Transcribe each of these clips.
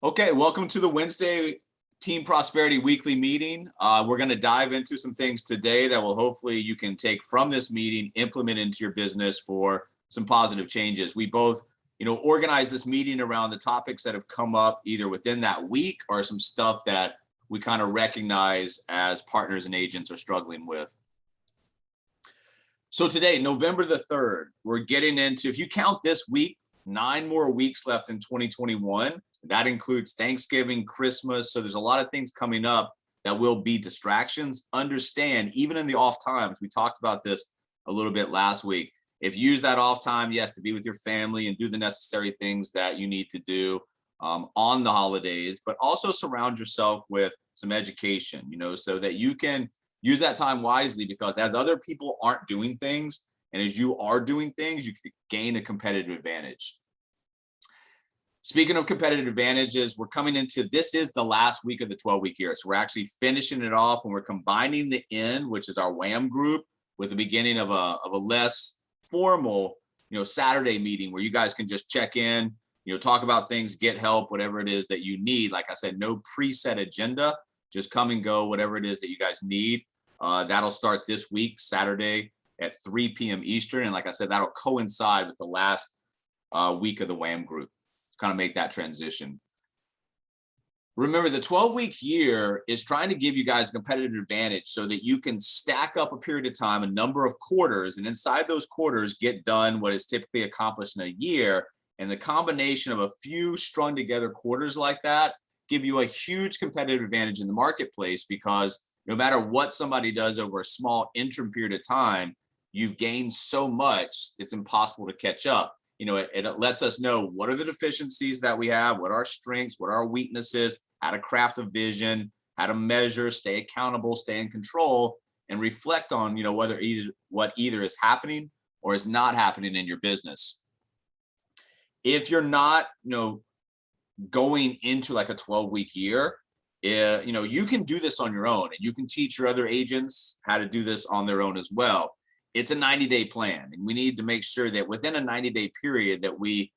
Okay, welcome to the Wednesday Team Prosperity Weekly meeting. We're going to dive into some things today that will hopefully you can take from this meeting, implement into your business for some positive changes. We both, organize this meeting around the topics that have come up either within that week or some stuff that we kind of recognize as partners and agents are struggling with. So today, November the 3rd, we're getting into, if you count this week, 9 more weeks left in 2021. That includes Thanksgiving, Christmas. So there's a lot of things coming up that will be distractions. Understand, even in the off times, we talked about this a little bit last week. If you use that off time, yes, to be with your family and do the necessary things that you need to do on the holidays, but also surround yourself with some education, so that you can use that time wisely, because as other people aren't doing things, and as you are doing things, you can gain a competitive advantage. Speaking of competitive advantages, we're coming into, this is the last week of the 12-week year. So we're actually finishing it off, and we're combining the end, which is our WHAM group, with the beginning of a less formal, Saturday meeting where you guys can just check in, talk about things, get help, whatever it is that you need. Like I said, no preset agenda, just come and go, whatever it is that you guys need. That'll start this week, Saturday at 3 p.m. Eastern. And like I said, that'll coincide with the last week of the WHAM group. Kind of make that transition. Remember, the 12-week year is trying to give you guys a competitive advantage so that you can stack up a period of time, a number of quarters, and inside those quarters get done what is typically accomplished in a year. And the combination of a few strung together quarters like that give you a huge competitive advantage in the marketplace, because no matter what somebody does over a small interim period of time, you've gained so much, it's impossible to catch up. It lets us know what are the deficiencies that we have, what are our strengths, what are our weaknesses, how to craft a vision, how to measure, stay accountable, stay in control, and reflect on, what either is happening or is not happening in your business. If you're not, going into like a 12-week year, you can do this on your own, and you can teach your other agents how to do this on their own as well. It's a 90-day plan, and we need to make sure that within a 90-day period that we,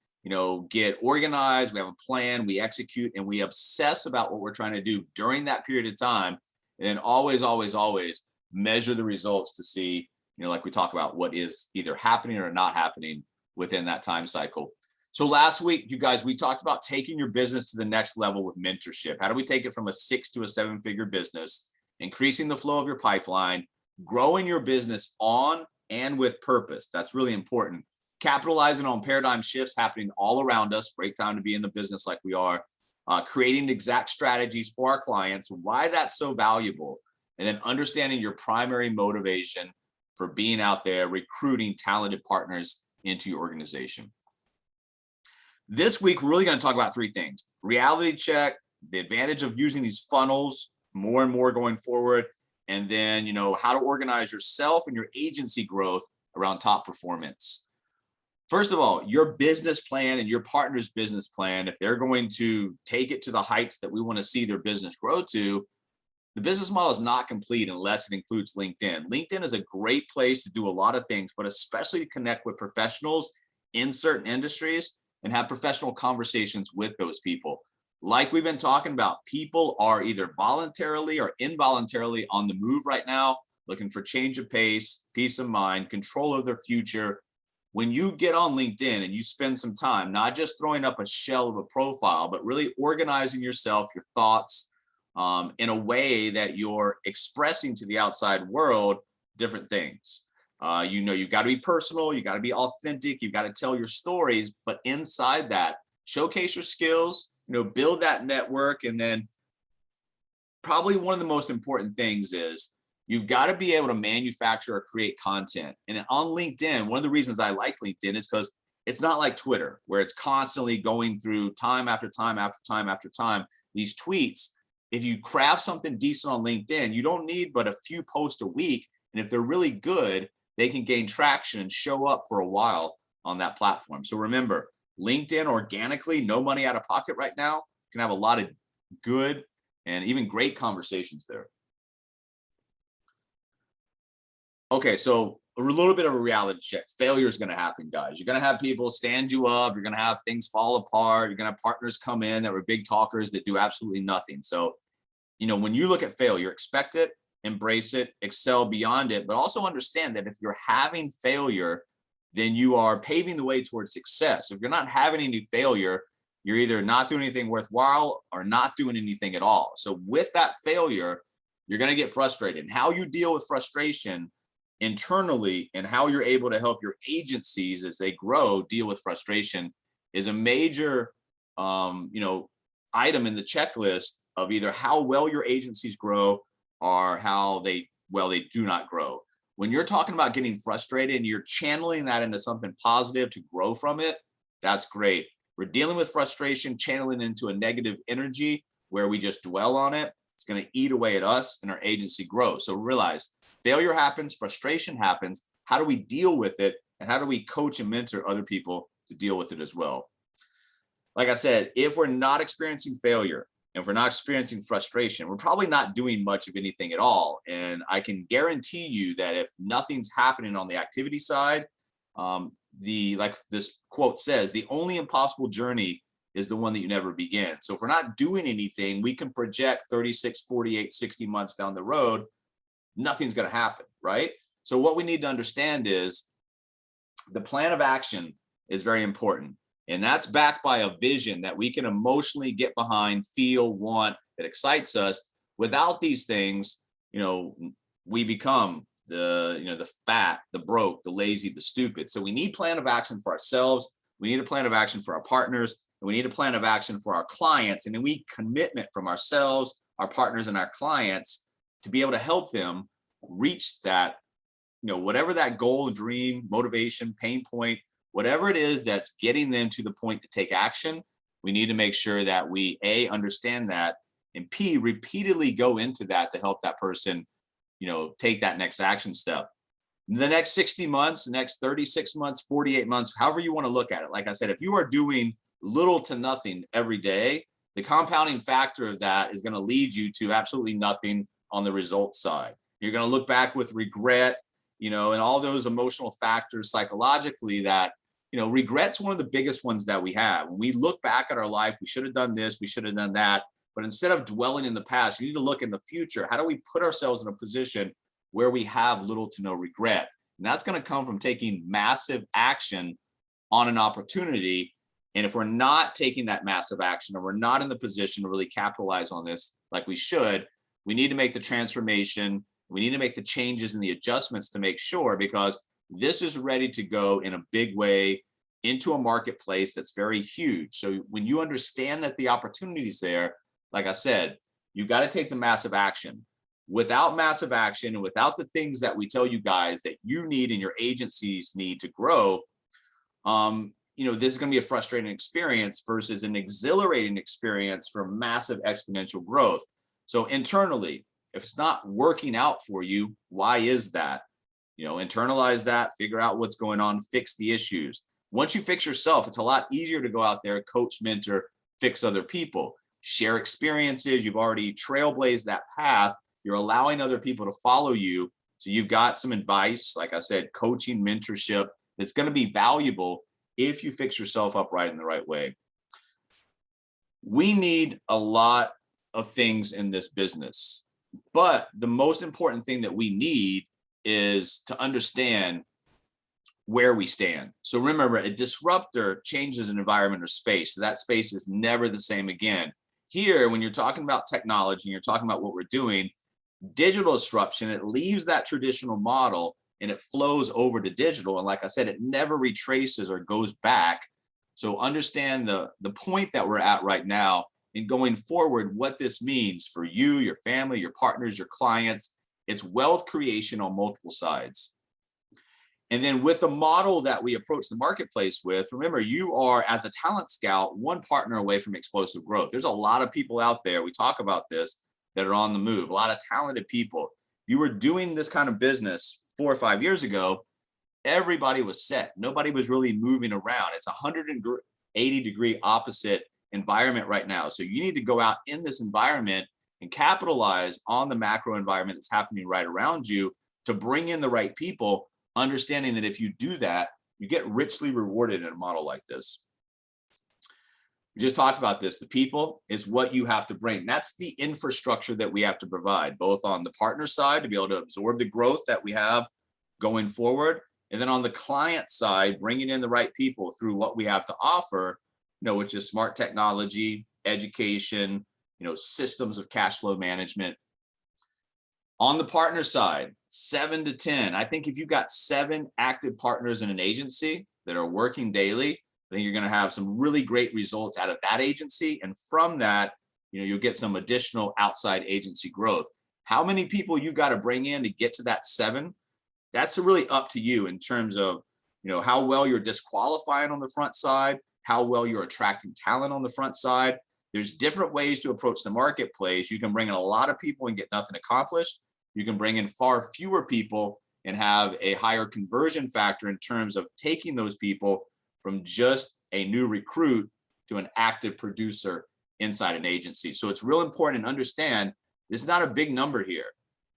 get organized, we have a plan, we execute, and we obsess about what we're trying to do during that period of time. And then always, always, always measure the results to see, like we talk about, what is either happening or not happening within that time cycle. So last week, you guys, we talked about taking your business to the next level with mentorship. How do we take it from a 6 to a 7-figure business, increasing the flow of your pipeline, growing your business on and with purpose? That's really important. Capitalizing on paradigm shifts happening all around us. Great time to be in the business like we are. Creating exact strategies for our clients, why that's so valuable, and then understanding your primary motivation for being out there recruiting talented partners into your organization. This week, we're really going to talk about 3 things. Reality check, the advantage of using these funnels more and more going forward, and then, how to organize yourself and your agency growth around top performance. First of all, your business plan and your partner's business plan, if they're going to take it to the heights that we want to see their business grow to, the business model is not complete unless it includes LinkedIn. LinkedIn is a great place to do a lot of things, but especially to connect with professionals in certain industries and have professional conversations with those people. Like we've been talking about, people are either voluntarily or involuntarily on the move right now, looking for change of pace, peace of mind, control of their future. When you get on LinkedIn and you spend some time, not just throwing up a shell of a profile, but really organizing yourself, your thoughts, in a way that you're expressing to the outside world different things. You've got to be personal, you got to be authentic, you've got to tell your stories, but inside that, showcase your skills, build that network. And then probably one of the most important things is you've got to be able to manufacture or create content. And on LinkedIn, one of the reasons I like LinkedIn is because it's not like Twitter, where it's constantly going through time after time after time after time, these tweets. If you craft something decent on LinkedIn, you don't need but a few posts a week. And if they're really good, they can gain traction and show up for a while on that platform. So remember, LinkedIn organically, no money out of pocket right now. You can have a lot of good and even great conversations there. Okay, so a little bit of a reality check. Failure is going to happen, guys. You're going to have people stand you up. You're going to have things fall apart. You're going to have partners come in that were big talkers that do absolutely nothing. So, when you look at failure, expect it, embrace it, excel beyond it, but also understand that if you're having failure, then you are paving the way towards success. If you're not having any failure, you're either not doing anything worthwhile or not doing anything at all. So with that failure, you're going to get frustrated. And how you deal with frustration internally and how you're able to help your agencies as they grow deal with frustration is a major item in the checklist of either how well your agencies grow or how they do not grow. When you're talking about getting frustrated and you're channeling that into something positive to grow from it, that's great. We're dealing with frustration, channeling into a negative energy where we just dwell on it. It's going to eat away at us and our agency grows. So realize failure happens, frustration happens. How do we deal with it? And how do we coach and mentor other people to deal with it as well? Like I said, if we're not experiencing failure, and if we're not experiencing frustration, we're probably not doing much of anything at all. And I can guarantee you that if nothing's happening on the activity side, like this quote says, the only impossible journey is the one that you never begin. So if we're not doing anything, we can project 36, 48, 60 months down the road, nothing's going to happen, right? So what we need to understand is the plan of action is very important. And that's backed by a vision that we can emotionally get behind, feel, want, that excites us. Without these things, we become the fat, the broke, the lazy, the stupid. So we need plan of action for ourselves. We need a plan of action for our partners. And we need a plan of action for our clients. And then we need commitment from ourselves, our partners, and our clients to be able to help them reach that, whatever that goal, dream, motivation, pain point, whatever it is that's getting them to the point to take action. We need to make sure that we A, understand that, and P, repeatedly go into that to help that person, take that next action step. The next 60 months, the next 36 months, 48 months, however you want to look at it. Like I said, if you are doing little to nothing every day, the compounding factor of that is going to lead you to absolutely nothing on the results side. You're going to look back with regret, and all those emotional factors psychologically that, regret's one of the biggest ones that we have. When we look back at our life, we should have done this, we should have done that. But instead of dwelling in the past, you need to look in the future. How do we put ourselves in a position where we have little to no regret? And that's going to come from taking massive action on an opportunity. And if we're not taking that massive action, or we're not in the position to really capitalize on this like we should, we need to make the transformation. We need to make the changes and the adjustments to make sure, because this is ready to go in a big way into a marketplace that's very huge. So when you understand that the opportunity is there, like I said, you got to take the massive action. Without massive action and without the things that we tell you guys that you need and your agencies need to grow, this is going to be a frustrating experience versus an exhilarating experience for massive exponential growth. So internally, if it's not working out for you, why is that? Internalize that, figure out what's going on, fix the issues. Once you fix yourself, it's a lot easier to go out there, coach, mentor, fix other people, share experiences. You've already trailblazed that path. You're allowing other people to follow you. So you've got some advice, like I said, coaching, mentorship, that's going to be valuable if you fix yourself up right in the right way. We need a lot of things in this business, but the most important thing that we need is to understand where we stand. So remember, a disruptor changes an environment or space. So that space is never the same again. Here, when you're talking about technology and you're talking about what we're doing, digital disruption, it leaves that traditional model and it flows over to digital. And like I said, it never retraces or goes back. So understand the point that we're at right now and going forward, what this means for you, your family, your partners, your clients. It's wealth creation on multiple sides. And then with the model that we approach the marketplace with, remember, you are, as a talent scout, one partner away from explosive growth. There's a lot of people out there, we talk about this, that are on the move, a lot of talented people. If you were doing this kind of business 4 or 5 years ago, everybody was set. Nobody was really moving around. It's a 180-degree opposite environment right now. So you need to go out in this environment and capitalize on the macro environment that's happening right around you to bring in the right people, understanding that if you do that, you get richly rewarded in a model like this. We just talked about this. The people is what you have to bring. That's the infrastructure that we have to provide, both on the partner side to be able to absorb the growth that we have going forward, and then on the client side, bringing in the right people through what we have to offer, which is smart technology, education, systems of cash flow management. On the partner side, 7 to 10. I think if you've got 7 active partners in an agency that are working daily, I think you're going to have some really great results out of that agency. And from that, you'll get some additional outside agency growth. How many people you've got to bring in to get to that 7? That's really up to you in terms of, how well you're disqualifying on the front side, how well you're attracting talent on the front side. There's different ways to approach the marketplace. You can bring in a lot of people and get nothing accomplished. You can bring in far fewer people and have a higher conversion factor in terms of taking those people from just a new recruit to an active producer inside an agency. So it's real important to understand this is not a big number here.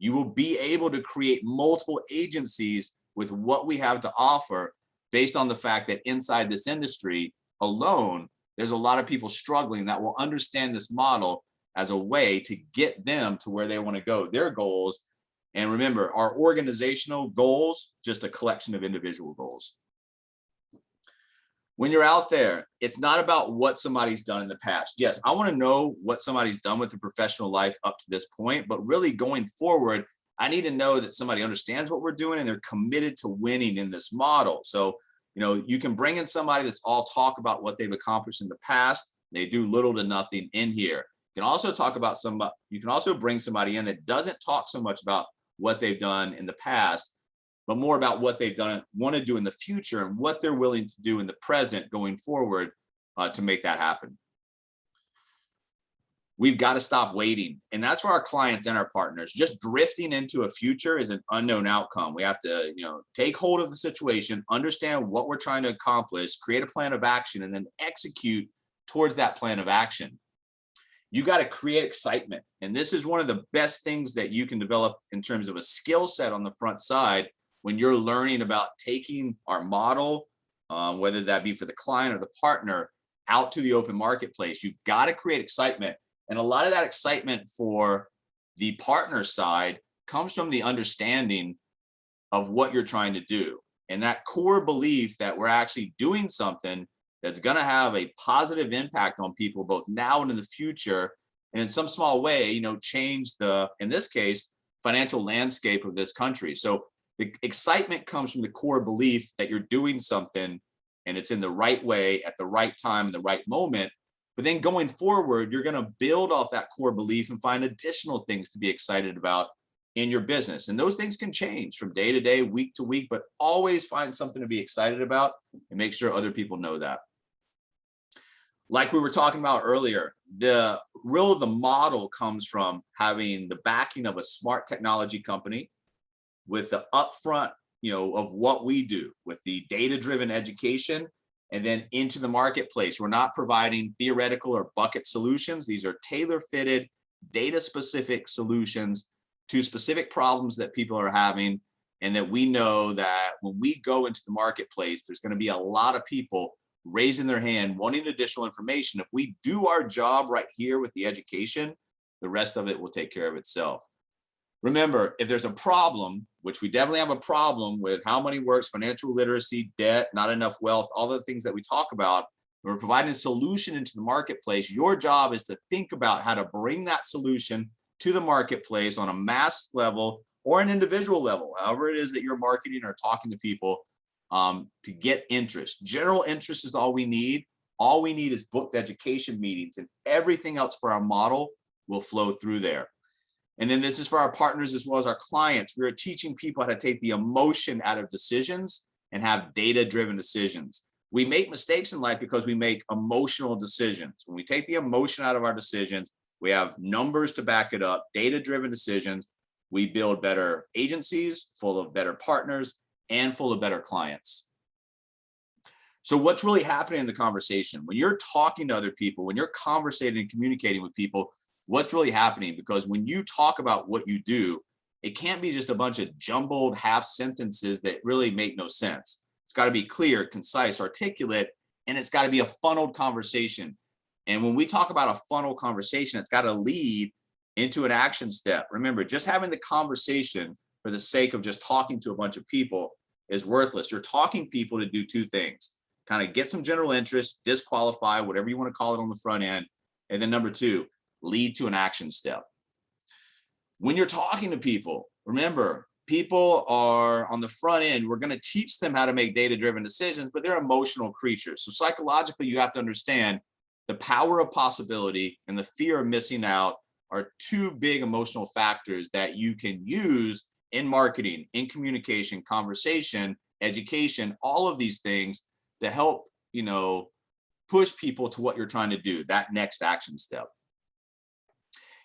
You will be able to create multiple agencies with what we have to offer based on the fact that inside this industry alone, there's a lot of people struggling that will understand this model as a way to get them to where they want to go, their goals. And remember, our organizational goals, just a collection of individual goals. When you're out there, it's not about what somebody's done in the past. Yes, I want to know what somebody's done with their professional life up to this point, but really going forward, I need to know that somebody understands what we're doing and they're committed to winning in this model. So, you can bring in somebody that's all talk about what they've accomplished in the past. They do little to nothing in here. You can also talk about you can also bring somebody in that doesn't talk so much about what they've done in the past, but more about what they've done, want to do in the future, and what they're willing to do in the present going forward to make that happen. We've got to stop waiting. And that's for our clients and our partners. Just drifting into a future is an unknown outcome. We have to, take hold of the situation, understand what we're trying to accomplish, create a plan of action, and then execute towards that plan of action. You got to create excitement. And this is one of the best things that you can develop in terms of a skill set on the front side when you're learning about taking our model, whether that be for the client or the partner, out to the open marketplace. You've got to create excitement. And a lot of that excitement for the partner side comes from the understanding of what you're trying to do. And that core belief that we're actually doing something that's going to have a positive impact on people both now and in the future. And in some small way, change the, in this case, financial landscape of this country. So the excitement comes from the core belief that you're doing something and it's in the right way at the right time, in the right moment. But then going forward, you're going to build off that core belief and find additional things to be excited about in your business. And those things can change from day to day, week to week, but always find something to be excited about and make sure other people know that. Like we were talking about earlier, the model comes from having the backing of a smart technology company with the upfront, of what we do with the data-driven education. And then into the marketplace, we're not providing theoretical or bucket solutions. These are tailor-fitted, data-specific solutions to specific problems that people are having. And that we know that when we go into the marketplace, there's going to be a lot of people raising their hand, wanting additional information. If we do our job right here with the education, the rest of it will take care of itself. Remember, if there's a problem, which we definitely have a problem with how money works, financial literacy, debt, not enough wealth, all the things that we talk about, we're providing a solution into the marketplace. Your job is to think about how to bring that solution to the marketplace on a mass level or an individual level, however it is that you're marketing or talking to people, to get interest. General interest is all we need. All we need is booked education meetings, and everything else for our model will flow through there. And then this is for our partners as well as our clients. We are teaching people how to take the emotion out of decisions and have data-driven decisions. We make mistakes in life because we make emotional decisions. When we take the emotion out of our decisions, we have numbers to back it up, data-driven decisions. We build better agencies full of better partners and full of better clients. So what's really happening in the conversation? When you're talking to other people, when you're conversating and communicating with people, what's really happening? Because when you talk about what you do it can't be just a bunch of jumbled half sentences that really make no sense. It's got to be clear, concise, articulate, and it's got to be a funneled conversation. And when we talk about a funnel conversation, it's got to lead into an action step. Remember, just having the conversation for the sake of just talking to a bunch of people is worthless. You're talking people to do two things: kind of get some general interest, disqualify, whatever you want to call it on the front end. And then number two, lead to an action step. When you're talking to people, remember, people are on the front end. We're going to teach them how to make data-driven decisions, but they're emotional creatures. So psychologically, you have to understand the power of possibility and the fear of missing out are two big emotional factors that you can use in marketing, in communication, conversation, education, all of these things to help, push people to what you're trying to do, that next action step.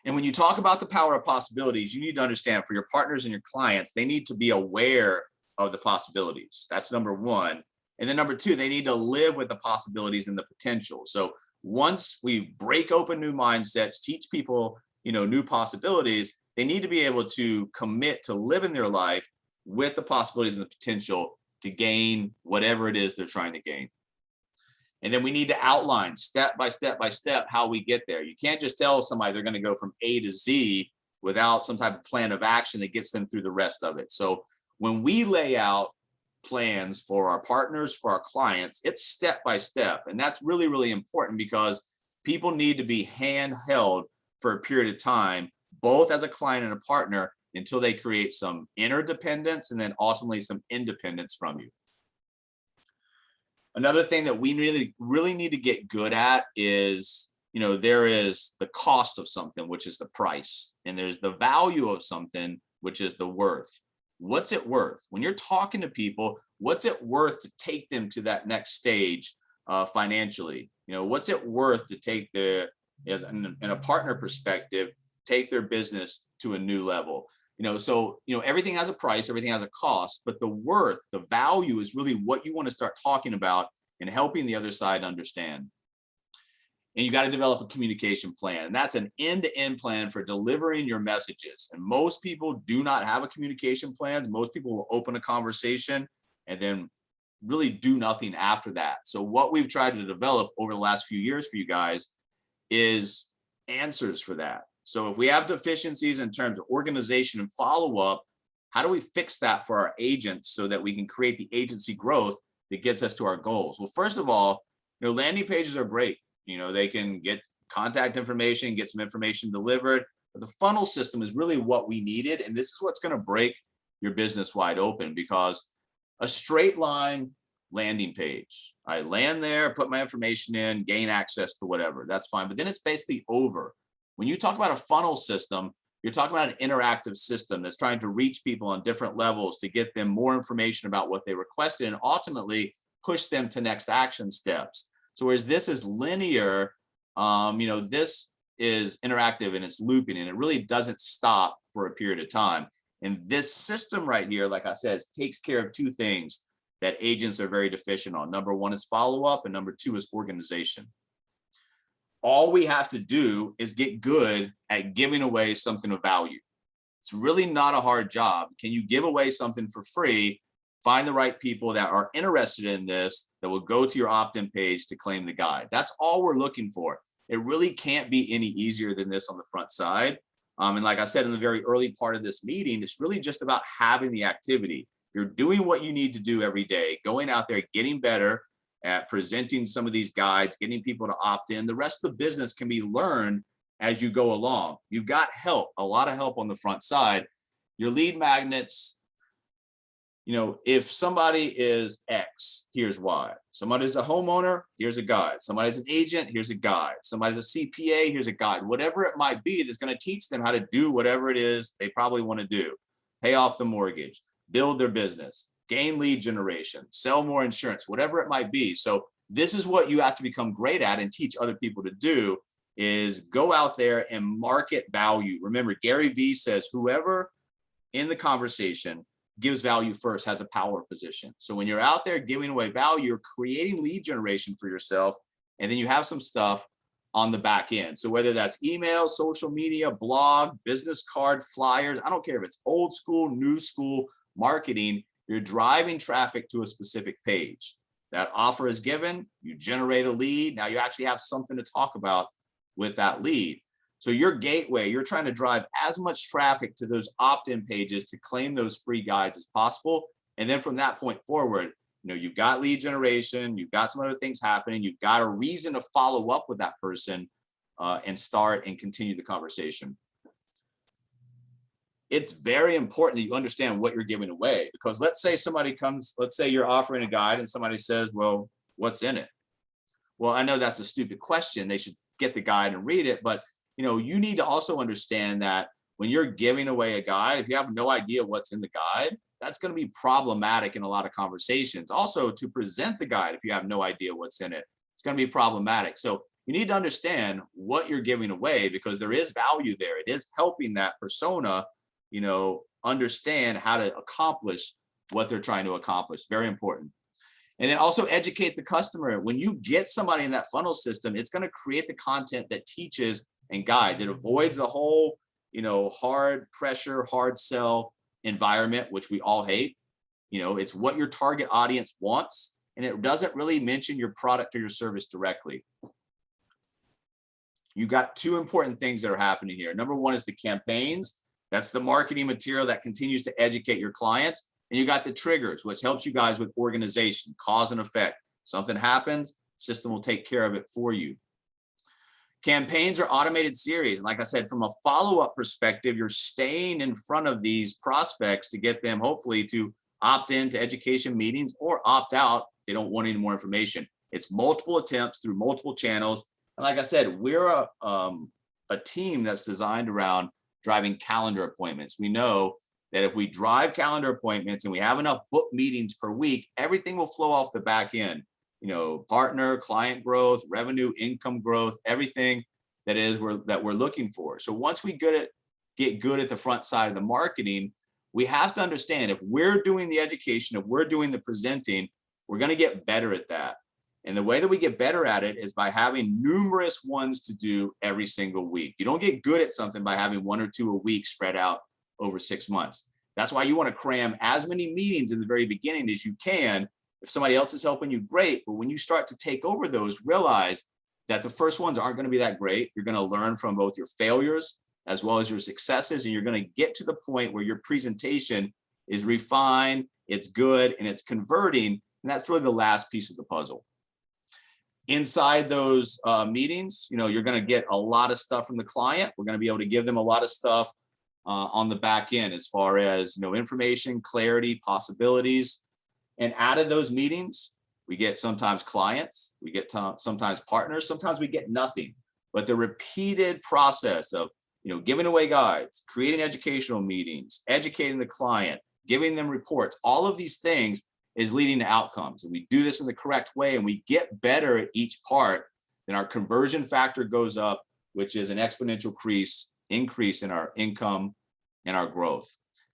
And when you talk about the power of possibilities, you need to understand, for your partners and your clients, they need to be aware of the possibilities. That's number one. And then number two, they need to live with the possibilities and the potential. So once we break open new mindsets, teach people, new possibilities, they need to be able to commit to living their life with the possibilities and the potential to gain whatever it is they're trying to gain. And then we need to outline step by step by step how we get there. You can't just tell somebody they're going to go from A to Z without some type of plan of action that gets them through the rest of it. So when we lay out plans for our partners, for our clients, it's step by step. And that's really, really important, because people need to be handheld for a period of time, both as a client and a partner, until they create some interdependence and then ultimately some independence from you. Another thing that we really need to get good at is, there is the cost of something, which is the price, and there's the value of something, which is the worth. What's it worth? When you're talking to people, what's it worth to take them to that next stage financially? What's it worth to take in a partner perspective, take their business to a new level? So everything has a price, everything has a cost, but the worth, the value is really what you want to start talking about and helping the other side understand. And you got to develop a communication plan. And that's an end-to-end plan for delivering your messages. And most people do not have a communication plan. Most people will open a conversation and then really do nothing after that. So what we've tried to develop over the last few years for you guys is answers for that. So if we have deficiencies in terms of organization and follow-up, how do we fix that for our agents so that we can create the agency growth that gets us to our goals? Well, first of all, landing pages are great. They can get contact information, get some information delivered, but the funnel system is really what we needed. And this is what's going to break your business wide open, because a straight line landing page, I land there, put my information in, gain access to whatever, that's fine. But then it's basically over. When you talk about a funnel system, you're talking about an interactive system that's trying to reach people on different levels to get them more information about what they requested and ultimately push them to next action steps. So whereas this is linear, this is interactive and it's looping, and it really doesn't stop for a period of time. And this system right here, like I said, takes care of two things that agents are very deficient on. Number one is follow-up, and number two is organization. All we have to do is get good at giving away something of value. It's really not a hard job. Can you give away something for free? Find the right people that are interested in this, that will go to your opt-in page to claim the guide. That's all we're looking for. It really can't be any easier than this on the front side. And like I said in the very early part of this meeting, it's really just about having the activity. You're doing what you need to do every day, going out there, getting better at presenting some of these guides, getting people to opt in. The rest of the business can be learned as you go along. You've got help, a lot of help on the front side. Your lead magnets, if somebody is X, here's why. Somebody's a homeowner, here's a guide. Somebody's an agent, here's a guide. Somebody's a CPA, here's a guide. Whatever it might be, that's going to teach them how to do whatever it is they probably want to do. Pay off the mortgage, build their business, gain lead generation, sell more insurance, whatever it might be. So this is what you have to become great at and teach other people to do, is go out there and market value. Remember, Gary Vee says, whoever in the conversation gives value first has a power position. So when you're out there giving away value, you're creating lead generation for yourself. And then you have some stuff on the back end. So whether that's email, social media, blog, business card, flyers, I don't care if it's old school, new school marketing, you're driving traffic to a specific page. That offer is given, you generate a lead. Now you actually have something to talk about with that lead. So your gateway, you're trying to drive as much traffic to those opt-in pages to claim those free guides as possible. And then from that point forward, you've got lead generation, you've got some other things happening, you've got a reason to follow up with that person and start and continue the conversation. It's very important that you understand what you're giving away, because let's say somebody comes, let's say you're offering a guide and somebody says, well, what's in it? Well, I know that's a stupid question. They should get the guide and read it, but you need to also understand that when you're giving away a guide, if you have no idea what's in the guide, that's going to be problematic in a lot of conversations. Also, to present the guide, if you have no idea what's in it, it's going to be problematic. So you need to understand what you're giving away, because there is value there. It is helping that persona, understand how to accomplish what they're trying to accomplish. Very important. And then also educate the customer. When you get somebody in that funnel system, it's going to create the content that teaches and guides. It avoids the whole, hard pressure, hard sell environment, which we all hate. It's what your target audience wants, and it doesn't really mention your product or your service directly. You got two important things that are happening here. Number one is the campaigns. That's the marketing material that continues to educate your clients. And you got the triggers, which helps you guys with organization, cause and effect. Something happens, system will take care of it for you. Campaigns are automated series. And like I said, from a follow-up perspective, you're staying in front of these prospects to get them hopefully to opt in to education meetings or opt out if they don't want any more information. It's multiple attempts through multiple channels. And like I said, we're a team that's designed around driving calendar appointments. We know that if we drive calendar appointments and we have enough book meetings per week, everything will flow off the back end. Partner, client growth, revenue, income growth, everything that we're looking for. So once we get good at the front side of the marketing, we have to understand if we're doing the education, if we're doing the presenting, we're going to get better at that. And the way that we get better at it is by having numerous ones to do every single week. You don't get good at something by having one or two a week spread out over 6 months. That's why you want to cram as many meetings in the very beginning as you can. If somebody else is helping you, great. But when you start to take over those, realize that the first ones aren't going to be that great. You're going to learn from both your failures as well as your successes. And you're going to get to the point where your presentation is refined, it's good, and it's converting. And that's really the last piece of the puzzle. Inside those meetings, you're going to get a lot of stuff from the client. We're going to be able to give them a lot of stuff on the back end as far as information, clarity, possibilities. And out of those meetings, we get sometimes clients, we get sometimes partners, sometimes we get nothing. But the repeated process of giving away guides, creating educational meetings, educating the client, giving them reports, all of these things is leading to outcomes. And we do this in the correct way and we get better at each part, then our conversion factor goes up, which is an exponential increase in our income and our growth.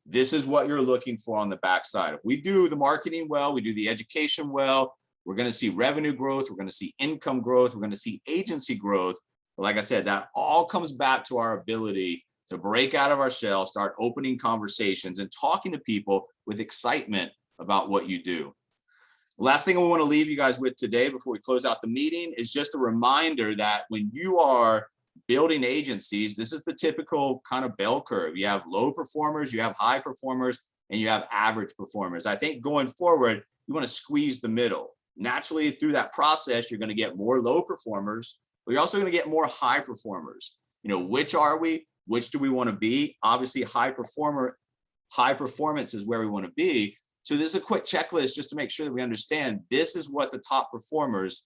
This is what you're looking for on the backside. If we do the marketing well, we do the education well, we're going to see revenue growth, we're going to see income growth, we're going to see agency growth. But like I said, that all comes back to our ability to break out of our shell, start opening conversations and talking to people with excitement about what you do. The last thing I want to leave you guys with today before we close out the meeting is just a reminder that when you are building agencies, this is the typical kind of bell curve. You have low performers, you have high performers, and you have average performers. I think going forward, you want to squeeze the middle. Naturally, through that process, you're going to get more low performers, but you're also going to get more high performers. Which are we? Which do we want to be? Obviously, high performance is where we want to be. So this is a quick checklist just to make sure that we understand this is what the top performers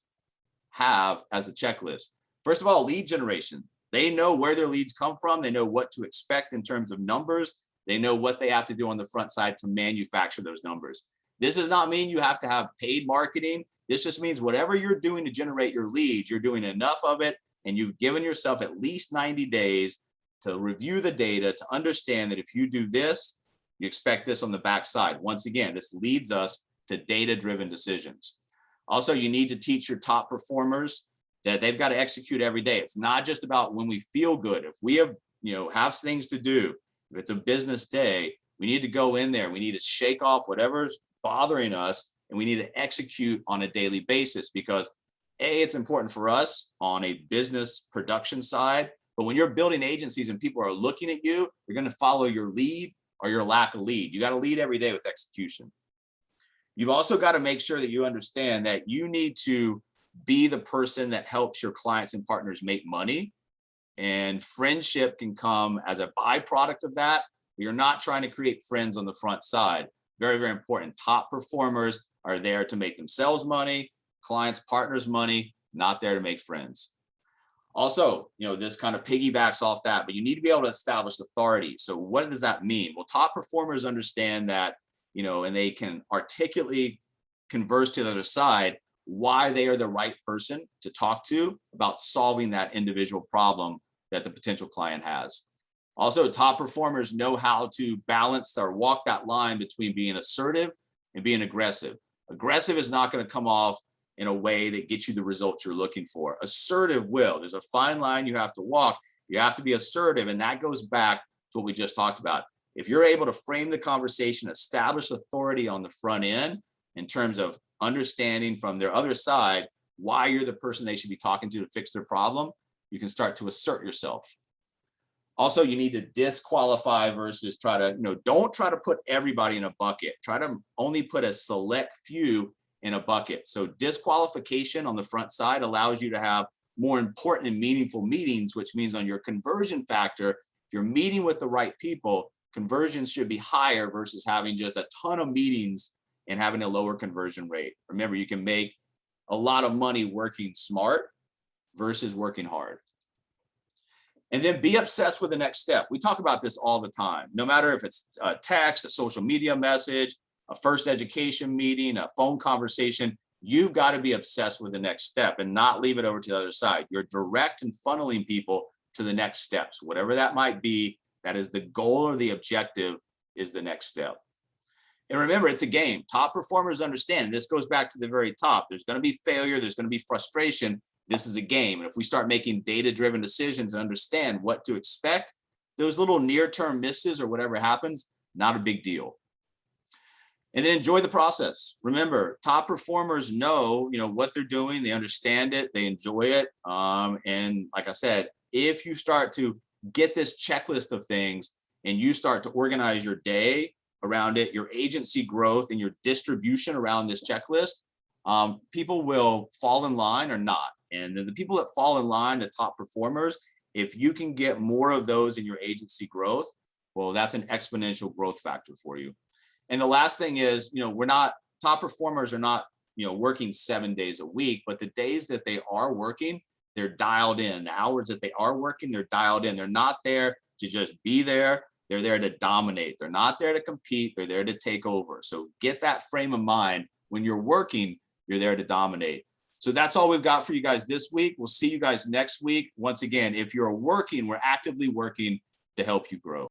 have as a checklist. First of all, lead generation. They know where their leads come from. They know what to expect in terms of numbers. They know what they have to do on the front side to manufacture those numbers. This does not mean you have to have paid marketing. This just means whatever you're doing to generate your leads, you're doing enough of it, and you've given yourself at least 90 days to review the data to understand that if you do this, you expect this on the backside. Once again, this leads us to data-driven decisions. Also, you need to teach your top performers that they've got to execute every day. It's not just about when we feel good. If we have, have things to do, if it's a business day, we need to go in there. We need to shake off whatever's bothering us, and we need to execute on a daily basis, because it's important for us on a business production side. But when you're building agencies and people are looking at you, you're going to follow your lead or your lack of lead. You got to lead every day with execution. You've also got to make sure that you understand that you need to be the person that helps your clients and partners make money. And friendship can come as a byproduct of that. You're not trying to create friends on the front side. Very, very important. Top performers are there to make themselves money, clients, partners money, not there to make friends. Also, this kind of piggybacks off that, but you need to be able to establish authority. So what does that mean? Well, top performers understand that, and they can articulately converse to the other side why they are the right person to talk to about solving that individual problem that the potential client has. Also, top performers know how to balance or walk that line between being assertive and being aggressive. Aggressive is not going to come off in a way that gets you the results you're looking for. Assertive will. There's a fine line you have to walk. You have to be assertive, and that goes back to what we just talked about. If you're able to frame the conversation, establish authority on the front end in terms of understanding from their other side why you're the person they should be talking to fix their problem, you can start to assert yourself. Also, you need to disqualify versus try to, don't try to put everybody in a bucket. Try to only put a select few in a bucket. So disqualification on the front side allows you to have more important and meaningful meetings, which means on your conversion factor, if you're meeting with the right people, conversions should be higher versus having just a ton of meetings and having a lower conversion rate. Remember, you can make a lot of money working smart versus working hard. And then be obsessed with the next step. We talk about this all the time, no matter if it's a text, a social media message, a first education meeting, a phone conversation. You've got to be obsessed with the next step and not leave it over to the other side. You're direct and funneling people to the next steps, whatever that might be. That is the goal or the objective is the next step. And remember, it's a game. Top performers understand. This goes back to the very top. There's going to be failure. There's going to be frustration. This is a game. And if we start making data-driven decisions and understand what to expect, those little near-term misses or whatever happens, not a big deal. And then enjoy the process. Remember, top performers know, what they're doing. They understand it. They enjoy it. And like I said, if you start to get this checklist of things and you start to organize your day around it, your agency growth and your distribution around this checklist, people will fall in line or not. And then the people that fall in line, the top performers, if you can get more of those in your agency growth, well, that's an exponential growth factor for you. And the last thing is, top performers are not, working 7 days a week, but the days that they are working, they're dialed in. The hours that they are working, they're dialed in. They're not there to just be there. They're there to dominate. They're not there to compete. They're there to take over. So get that frame of mind. When you're working, you're there to dominate. So that's all we've got for you guys this week. We'll see you guys next week. Once again, if you're working, we're actively working to help you grow.